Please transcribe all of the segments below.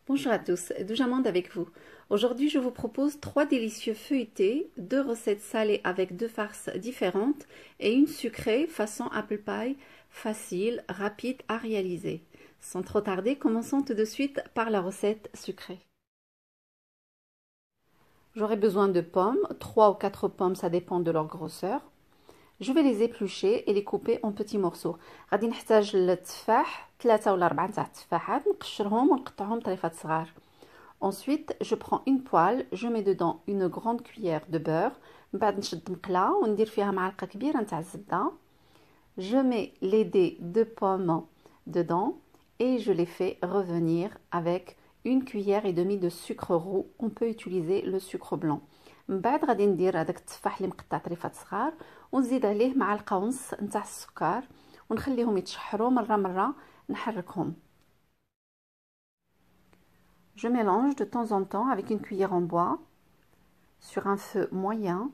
Bonjour à tous, Doujamande avec vous. Aujourd'hui, je vous propose 3 délicieux feuilletés, 2 recettes salées avec 2 farces différentes et une sucrée façon apple pie, facile, rapide à réaliser. Sans trop tarder, commençons tout de suite par la recette sucrée. J'aurai besoin de pommes, 3 ou 4 pommes, ça dépend de leur grosseur. Je vais les éplucher et les couper en petits morceaux. غادي نحتاج التفاح 3 ولا 4 تاع التفاحات نقشرهم ونقطعهم طريفات صغار. Ensuite, je prends une poêle, je mets dedans une grande cuillère de beurre. من بعد نشد مقله وندير فيها معلقه كبيره نتاع الزبده. Je mets les dés de pommes dedans et je les fais revenir avec une cuillère et demie de sucre roux. On peut utiliser le sucre blanc. من بعد غادي ندير هذاك التفاح اللي مقطع طريفات صغار ونزيد عليه معلقه ونص نتاع السكر ونخليهم يتشحروا مره نحركهم. Je mélange de temps en temps avec une cuillère en bois sur un feu moyen.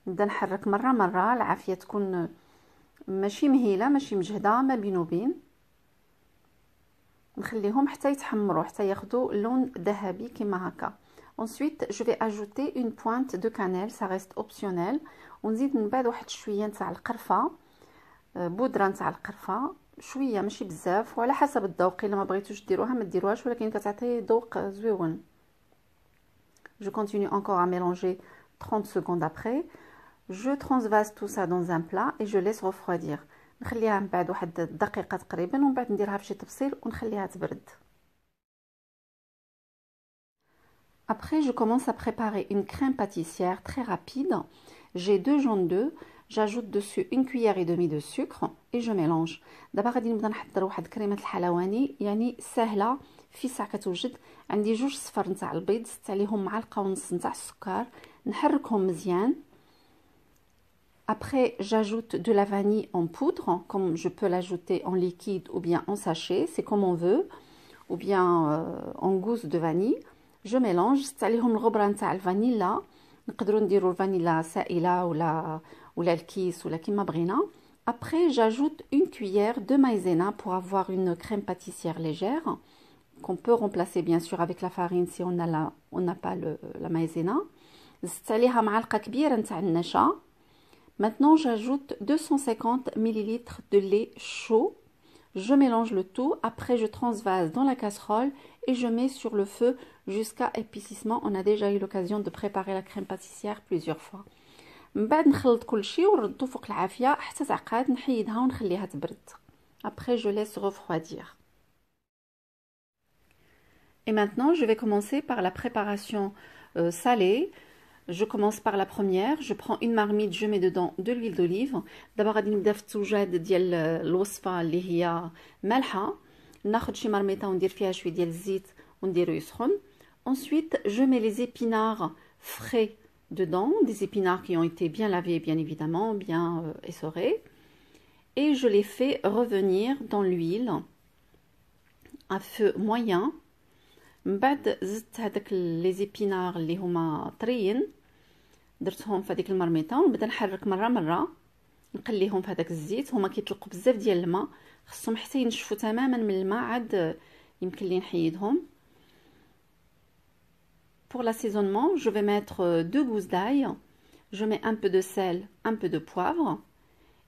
نبدا نحرك مره العافيه تكون ماشي مهيله ماشي مجهده ما بين وبين. نخليهم حتى يتحمروا حتى ياخذوا لون ذهبي كما هكا. Ensuite, je vais ajouter une pointe de cannelle, ça reste optionnel. ونزيد من بعد واحد شويه نتاع القرفه بودره نتاع القرفه شويه ماشي بزاف وعلى حسب الذوق. الا ما بغيتوش ديروها ما ديروهاش ولكن كتعطي ذوق زويون. Je continue encore à mélanger 30 secondes après. Je transvase tout ça dans un plat et je laisse refroidir. نخليها من بعد واحد دقيقه تقريبا ومن بعد نديرها في شي طبسيل ونخليها تبرد. Après, je commence à préparer une crème pâtissière très rapide. J'ai 2 jaunes d'œufs. J'ajoute dessus une cuillère et demie de sucre et je mélange. دابا غادي نبدا نحضر واحد كريمه الحلواني يعني سهله في ساعه كتوجد. عندي 2 صفر نتاع البيض زدت عليهم معلقه ونص نتاع السكر نحركهم مزيان. Après, j'ajoute de la vanille en poudre, comme je peux l'ajouter en liquide ou bien en sachet, c'est comme on veut, ou bien en gousse de vanille. Je mélange. زدت عليهم الغبره نتاع الفانيلا. نقدروا نديروا الفانيلا سائله ولا الكيس ولا كيما بغينا. Après, j'ajoute une cuillère de maïzena pour avoir une crème pâtissière légère qu'on peut remplacer bien sûr avec la farine si on n'a pas la maïzena. زدت عليها معلقه كبيره نتاع النشا. Maintenant, j'ajoute 250 ml de lait chaud. Je mélange le tout. Après, je transvase dans la casserole et je mets sur le feu jusqu'à épaississement. On a déjà eu l'occasion de préparer la crème pâtissière plusieurs fois. من بعد نخلط كل شيء ونردو فوق العافيه حتى تعقد نحيدها ونخليها تبرد. Après, je laisse refroidir. Et maintenant, je vais commencer par la préparation salée. Je commence par la première. Je prends une marmite, je mets dedans de l'huile d'olive. دابا غادي نبدا في التوجاد ديال الوصفه اللي هي مالحه. ناخذ شي مرميطه وندير فيها شويه ديال الزيت ونديرو يسخن. Ensuite, je mets les épinards frais dedans, des épinards qui ont été bien lavés, bien évidemment, bien essorés. Et je les fais revenir dans l'huile à feu moyen. من بعد زدت هذاك لي زيبينار اللي هما طريين درتهم في هذيك المرميطه ونبدا نحرك مره نقليهم في هذاك الزيت. هما كيطلقوا بزاف ديال الماء خصهم حتى ينشفوا تماما من الماء عاد يمكن لي نحيدهم. Pour l'assaisonnement, je vais mettre 2 gousses d'ail. Je mets un peu de sel, un peu de poivre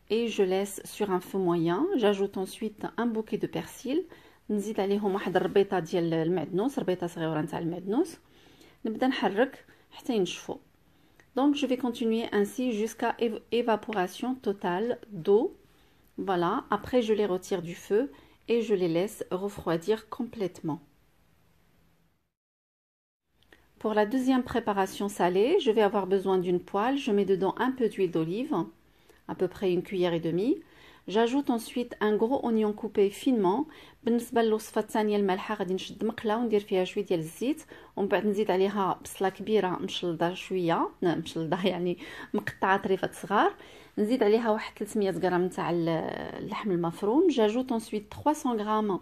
et je laisse sur un feu moyen. J'ajoute ensuite un bouquet de persil. نزيد عليهم واحد الربيطه ديال المعدنوس ربيطه صغيره نتاع المعدنوس. نبدا نحرك حتى ينشفوا. Donc je vais continuer ainsi jusqu'à évaporation totale d'eau. Voilà, après je les retire du feu et je les laisse refroidir complètement. Pour la deuxième préparation salée, je vais avoir besoin d'une poêle. Je mets dedans un peu d'huile d'olive, à peu près une cuillère et demie. J'ajoute ensuite un gros oignon coupé finement. بالنسبه للوصفه الثانيه المالحه غادي نشد مقله وندير فيها شويه ديال الزيت ومن بعد نزيد عليها بصله كبيره مشلضه شويه مشلضه يعني مقطعه طريفات صغار. نزيد عليها واحد 300 غرام نتاع اللحم المفروم. J'ajoute ensuite 300 grammes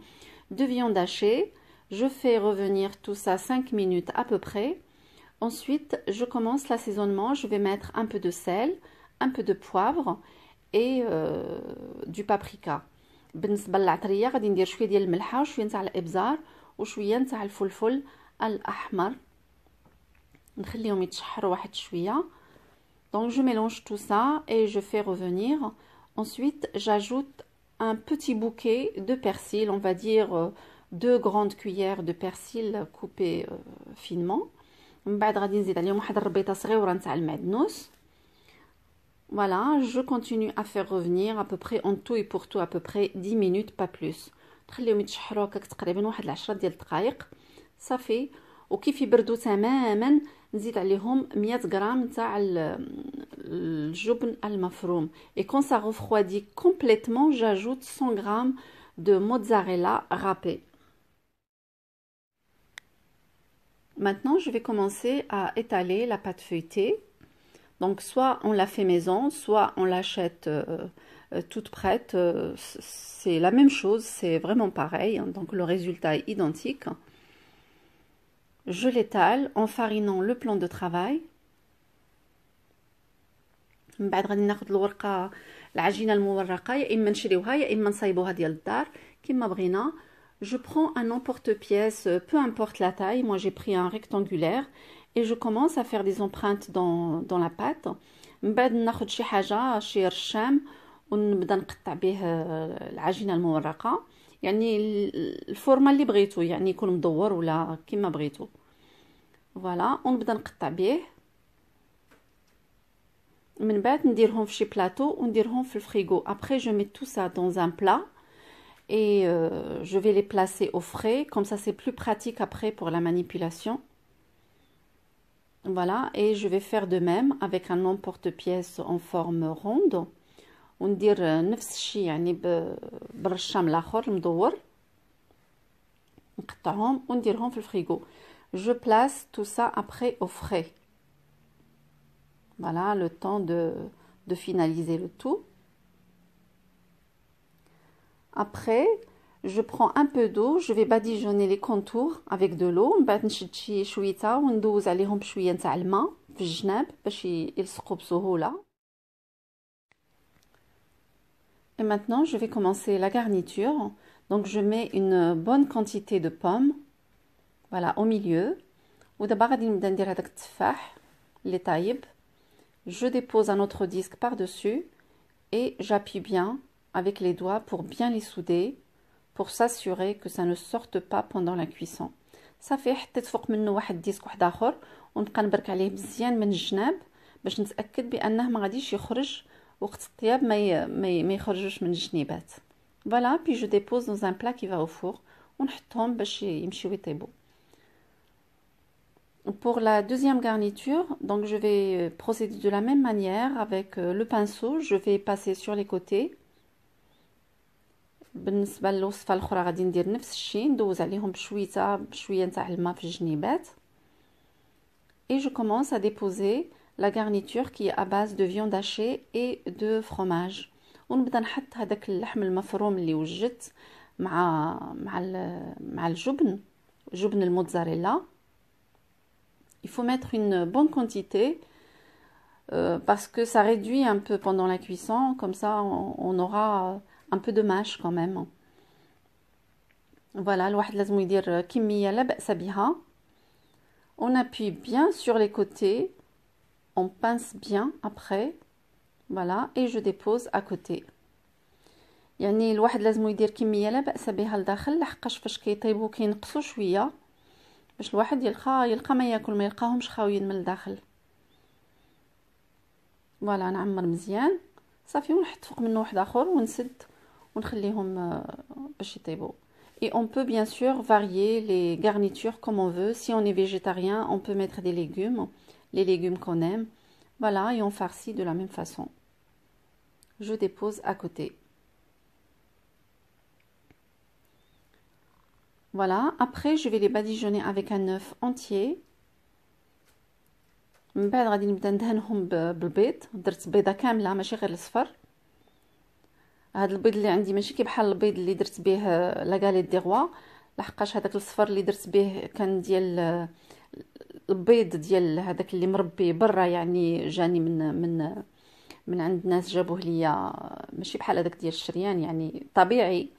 de viande hachée. Je fais revenir tout ça 5 minutes à peu près. Ensuite, je commence l'assaisonnement. Je vais mettre un peu de sel, un peu de poivre et du paprika. بالنسبه للعطريه غادي ندير شويه ديال الملحه وشويه نتاع الابزار وشويه نتاع الفلفل الاحمر نخليهم يتشحروا واحد شويه. Donc je mélange tout ça et je fais revenir. Ensuite, j'ajoute un petit bouquet de persil, on va dire 2 grandes cuillères de persil coupées finement. من بعد غادي نزيد عليهم واحد الربيطه صغيره نتاع المعدنوس. Voilà, je continue à faire revenir à peu près en tout et pour tout à peu près 10 minutes pas plus. تخليهم يتشحروا هكاك تقريبا واحد 10 ديال الدقائق صافي. وكيف يبردوا تماما نزيد عليهم 100 غرام تاع الجبن المفروم. Et quand ça refroidit complètement, j'ajoute 100 grammes de mozzarella râpée. Maintenant, je vais commencer à étaler la pâte feuilletée. Donc, soit on la fait maison, soit on l'achète toute prête. C'est la même chose, c'est vraiment pareil. Donc, le résultat est identique. Je l'étale en farinant le plan de travail. من بعد غادي ناخذ الورقه العجينه المورقه يا اما نشريوها يا اما نصايبوها ديال الدار كما بغينا. Je prends un emporte-pièce, peu importe la taille. Moi j'ai pris un rectangulaire et je commence à faire des empreintes dans la pâte. من بعد ناخذ شي حاجه شي رشام ونبدا نقطع به العجينه المورقه، يعني الفورمه اللي بغيتو، يعني يكون مدور ولا كما بغيتو. فوالا ونبدا نقطع به. من بعد نديرهم في شي بلاطو ونديرهم في الفريغو. Après je mets tout ça dans un plat et je vais les placer au frais, comme ça c'est plus pratique après pour la manipulation. Voilà, et je vais faire de même avec un emporte-pièce en forme ronde. وندير نفس الشيء يعني بالرشام الاخر المدور نقطعهم ونديرهم في الفريغو. Je place tout ça après au frais. Voilà, le temps de finaliser le tout. Après, je prends un peu d'eau, je vais badigeonner les contours avec de l'eau. من بعد نشد شي شويته وندوز عليهم بشويه نتاع الماء في الجناب باش يلصقوا بسهوله. Et maintenant, je vais commencer la garniture. Donc, je mets une bonne quantité de pommes. Voilà, au milieu. ودابا غادي نبدا ندير هذاك التفاح اللي طايب. Je dépose un autre disque par-dessus et j'appuie bien avec les doigts pour bien les souder, pour s'assurer que ça ne sorte pas pendant la cuisson. صافي حطيت فوق منه واحد ديسك واحد اخر ونبقى نبرك عليه مزيان من الجناب باش نتاكد بانه ما غاديش يخرج وقت الطياب ما يخرجوش من الجنيبات. Voilà, puis je dépose dans un plat qui va au four ونحطهم باش يمشيو يطيبوا. Pour la deuxième garniture, donc je vais procéder de la même manière avec le pinceau. Je vais passer sur les côtés. بالنسبه للوصفه الاخرى غادي ندير نفس الشيء، ندوز عليهم بشويه نتاع الماء في الجنيبات. Et je commence à déposer la garniture qui est à base de viande hachée et de fromage. ونبدا نحط هذاك اللحم المفروم اللي وجدت مع الجبن الموتزاريلا. Il faut mettre une bonne quantité parce que ça réduit un peu pendant la cuisson, comme ça on aura un peu de mâche quand même. Voilà, الواحد لازم يدير كمية لا بأس بها. On appuie bien sur les côtés, on pince bien après. Voilà, et je dépose à côté. يعني الواحد لازم يدير كمية لا بأس بها لداخل، لحقاش فاش كيطيبوا كينقصوا شوية باش الواحد يلقى ما ياكل، ما يلقاهمش خاويين من الداخل. فوالا نعمر مزيان صافي ونحط فوق منه واحد اخر ونسد ونخليهم باش يطيبوا. Et on peut bien sûr varier les garnitures comme on veut. Si on est végétarien, on peut mettre des légumes, les légumes qu'on aime. Voilà, et on farcit de la même façon. Je dépose à côté. Voilà, après je vais les badigeonner avec un œuf entier. من بعد غادي نبدا ندهنهم بالبيض. درت بيضه كامله ماشي غير الصفر. هاد البيض اللي عندي ماشي كي بحال البيض اللي درت به لا غاليت دي روا، لحقاش هذاك الصفر اللي درت به كان ديال البيض ديال هذاك اللي مربي برا، يعني جاني من عند ناس جابوه ليا، ماشي بحال هذاك ديال الشريان، يعني طبيعي.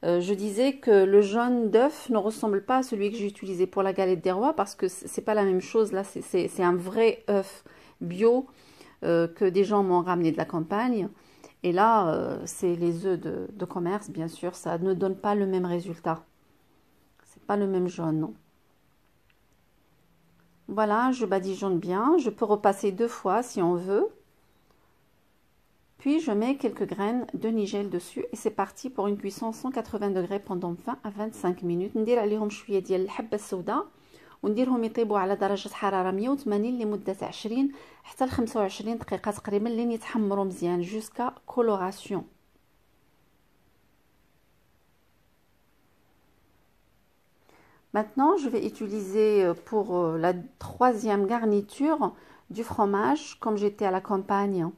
Je disais que le jaune d'œuf ne ressemble pas à celui que j'ai utilisé pour la galette des rois parce que c'est pas la même chose. Là, c'est un vrai œuf bio que des gens m'ont ramené de la campagne. Et là, c'est les œufs de commerce, bien sûr. Ça ne donne pas le même résultat. C'est pas le même jaune, non. Voilà, je badigeonne bien. Je peux repasser 2 fois si on veut. Puis je mets quelques graines de nigel dessus et c'est parti pour une cuisson 180 degrés pendant 20 à 25 minutes. ندير عليهم شويه ديال الحبه السوداء ونديرهم يطيبوا على درجه حراره 180 لمده 20 حتى ل 25 دقيقه تقريبا لين يتحمروا مزيان jusqu'à coloration. Maintenant, je vais utiliser pour la troisième garniture du fromage comme j'étais à la campagne.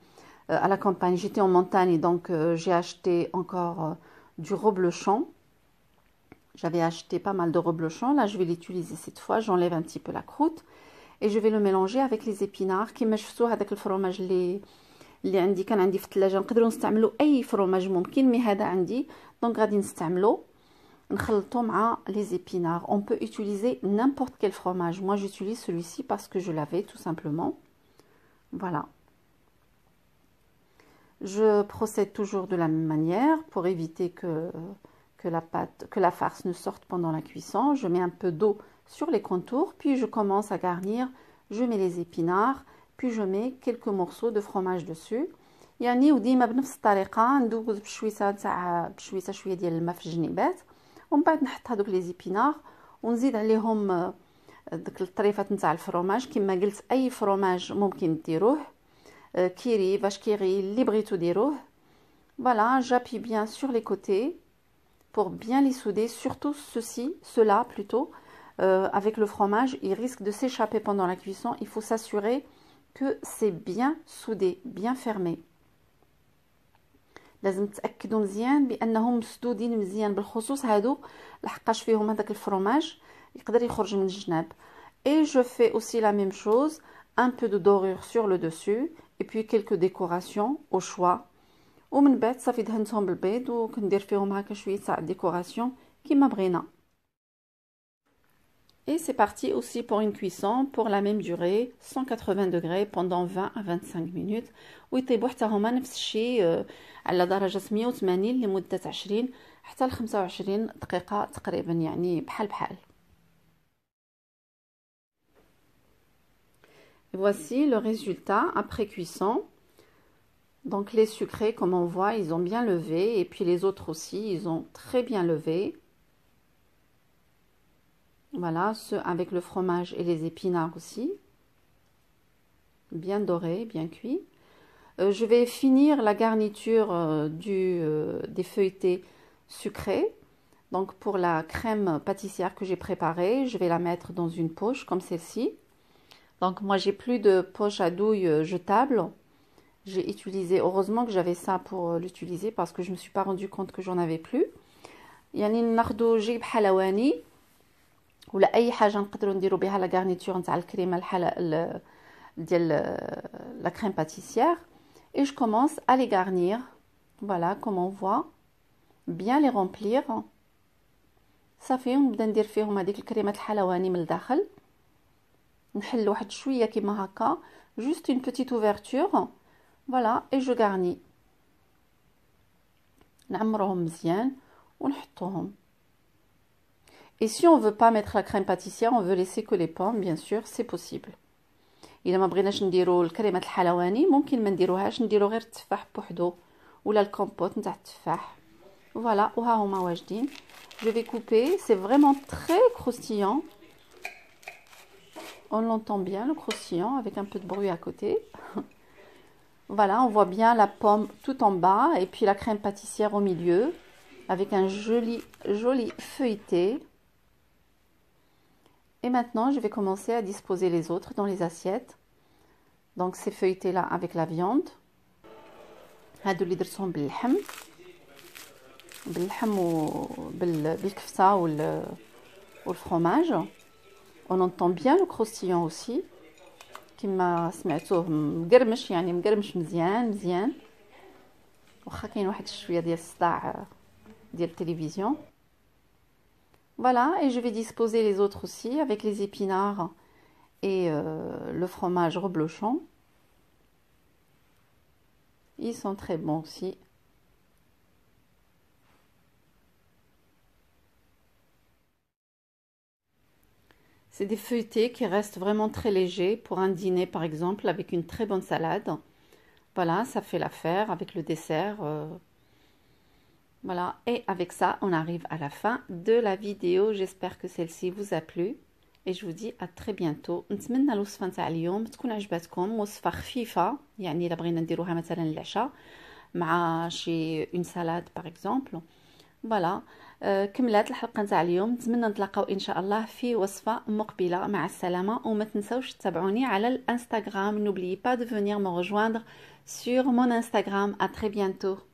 J'étais en montagne, donc j'ai acheté encore du reblochon. J'avais acheté pas mal de reblochon. Là, je vais l'utiliser cette fois. J'enlève un petit peu la croûte et je vais le mélanger avec les épinards. كما شفتوا هذاك الفرomage اللي عندي كان عندي في الثلاجه نقدروا نستعملوا اي فرomage ممكن مي هذا عندي دونك غادي نستعملو نخلطو مع les épinards. On peut utiliser n'importe quel fromage. Moi, j'utilise celui-ci parce que je l'avais tout simplement. Voilà. Je procède toujours de la même manière pour éviter que la farce ne sorte pendant la cuisson. Je mets un peu d'eau sur les contours, puis je commence à garnir. Je mets les épinards, puis je mets quelques morceaux de fromage dessus. يعني وديما بنفس الطريقه ندوز بشويصه شويه ديال الماء في الجنيبات ومن بعد نحط هذوك لي زيبينار ونزيد عليهم داك الطريفات نتاع الفرomage. كما قلت اي فرomage ممكن ديروه kiri, vache kiri, li bغيتو ديروه. Voilà, j'appuie bien sur les côtés pour bien les souder, surtout ceux-là plutôt. Avec le fromage, il risque de s'échapper pendant la cuisson. Il faut s'assurer que c'est bien soudé, bien fermé. لازم تأكدوا مزيان بأنهم مسدودين مزيان بالخصوص هادو لحقاش فيهم هذاك الفرomage يقدر يخرج من الجناب. Et je fais aussi la même chose, un peu de dorure sur le dessus et puis quelques décorations au choix. ومن بعد صافي دهنتهم بالبيض وكندير فيهم هكا شويه تاع ديكوراسيون كيما بغينا. Et c'est parti aussi pour une cuisson pour la même durée 180 degrés pendant 20 à 25 minutes ويطيبوا حتى هما نفس الشيء على درجه 180 لمده 20 حتى ل 25 دقيقه تقريبا يعني بحال بحال. Voici le résultat après cuisson. Donc les sucrés, comme on voit, ils ont bien levé. Et puis les autres aussi, ils ont très bien levé. Voilà, ceux avec le fromage et les épinards aussi. Bien dorés, bien cuits. Je vais finir la garniture des feuilletés sucrés. Donc pour la crème pâtissière que j'ai préparée, je vais la mettre dans une poche comme celle-ci. Donc moi j'ai plus de poche à douille jetable. J'ai utilisé, heureusement que j'avais ça pour l'utiliser parce que je me suis pas rendu compte que j'en avais plus. يعني ناخذوا جيب حلواني ولا اي حاجه نقدروا نديروا بها لا غارنيتور نتاع الكريمه ديال la crème pâtissière et je commence à les garnir. Voilà comme on voit, bien les remplir. صافي ونبدا ندير فيهم هذيك الكريمه الحلواني من الداخل. نحل واحد شويه كيما هكا juste une petite ouverture. Voilà et je garnis. نعمرهم مزيان ونحطوهم. Et si on veut pas mettre la crème pâtissière, on veut laisser que les pommes, bien sûr, c'est possible. إلا ما بغيناش نديرو الكريمه الحلواني ممكن ما نديروهاش نديرو غير التفاح بوحدو ولا الكومبوت نتاع التفاح. Voilà, وها هما واجدين. Je vais couper, c'est vraiment très croustillant. On l'entend bien le croustillant avec un peu de bruit à côté. Voilà, on voit bien la pomme tout en bas et puis la crème pâtissière au milieu avec un joli feuilleté. Et maintenant, je vais commencer à disposer les autres dans les assiettes. Donc ces feuilletés là avec la viande. هادو اللي درتهم باللحم بالكفته والفرomage. On entend bien le croustillant aussi. كما سمعتوه مقرمش يعني مقرمش مزيان واخا كاين واحد شويه ديال الصداع de télévision. Voilà, et je vais disposer les autres aussi avec les épinards et le fromage reblochon. Ils sont très bons aussi. C'est des feuilletés qui restent vraiment très légers pour un dîner par exemple avec une très bonne salade. Voilà, ça fait l'affaire avec le dessert. Voilà, et avec ça, on arrive à la fin de la vidéo. J'espère que celle-ci vous a plu. Et je vous dis à très bientôt. نتمنى الوصفة نتاع اليوم تكون عجبتكم. وصفة خفيفة يعني إلا بغينا نديروها مثلا العشاء مع شي اون سالاد باغ اكزومبل. فوالا كملات الحلقة نتاع اليوم. نتمنى نتلاقاو ان شاء الله في وصفة مقبلة. مع السلامة وما تنسوش تتابعوني على الانستغرام. N'oubliez pas de venir me rejoindre sur mon Instagram. À très bientôt.